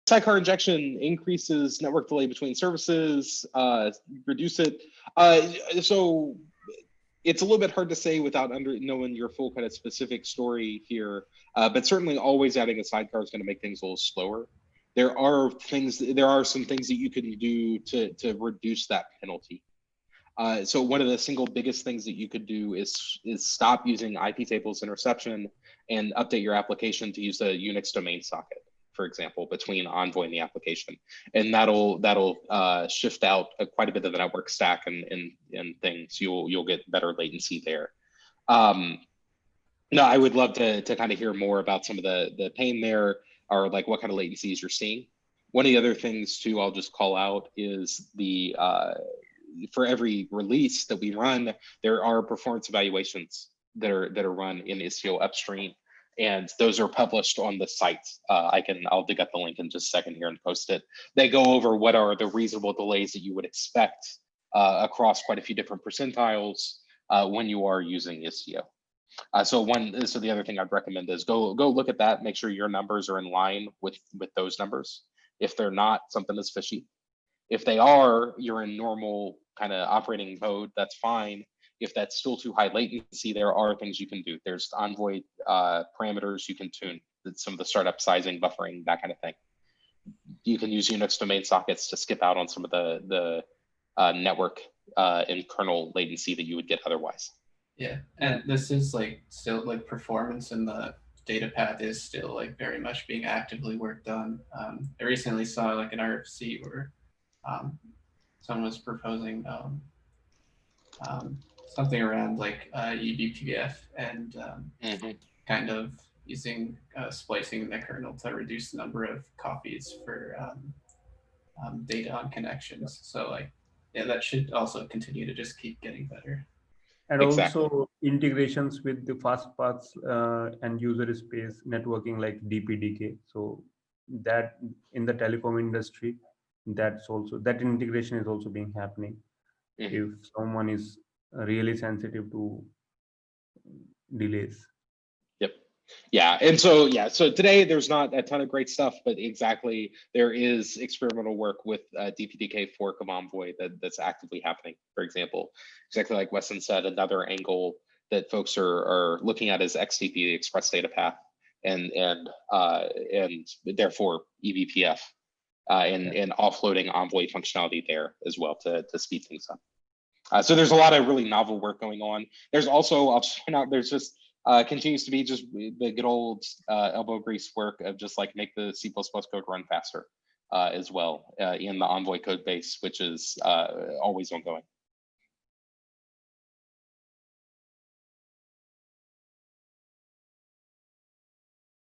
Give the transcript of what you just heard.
Sidecar injection increases network delay between services, reduce it. So it's a little bit hard to say without knowing your full kind of specific story here, but certainly always adding a sidecar is going to make things a little slower. There are some things that you can do to reduce that penalty. So one of the single biggest things that you could do is stop using IP tables interception and update your application to use the Unix domain socket, for example, between Envoy and the application, and that'll shift out quite a bit of the network stack and things. You'll get better latency there. No, I would love to kind of hear more about some of the pain there, or like what kind of latencies you're seeing. One of the other things too, I'll just call out is the for every release that we run, there are performance evaluations that are run in Istio upstream, and those are published on the site. I'll dig up the link in just a second here and post it. They go over what are the reasonable delays that you would expect across quite a few different percentiles when you are using Istio. So the other thing I'd recommend is go look at that, make sure your numbers are in line with those numbers. If they're not, something is fishy. If they are, you're in normal kind of operating mode, that's fine. If that's still too high latency, there are things you can do. There's Envoy parameters you can tune, some of the startup sizing, buffering, that kind of thing. You can use Unix domain sockets to skip out on some of the network and kernel latency that you would get otherwise. Yeah, and this is like still like performance in the data path is still like very much being actively worked on. I recently saw like an RFC where someone was proposing something around like eBPF and kind of using splicing in the kernel to reduce the number of copies for data on connections. So like, yeah, that should also continue to just keep getting better. And Exactly. Also integrations with the Fastpass and user space networking like DPDK. So that in the telecom industry, that integration is also being happening. If someone is really sensitive to delays. Yep. Yeah. And so today there's not a ton of great stuff, but exactly there is experimental work with DPDK fork of Envoy that's actively happening. For example, exactly like Weston said, another angle that folks are looking at is XDP, the express data path, and therefore eBPF, and offloading Envoy functionality there as well to speed things up. So there's a lot of really novel work going on. There's also, I'll just point out, there's just continues to be just the good old elbow grease work of just like make the C++ code run faster as well in the Envoy code base, which is always ongoing.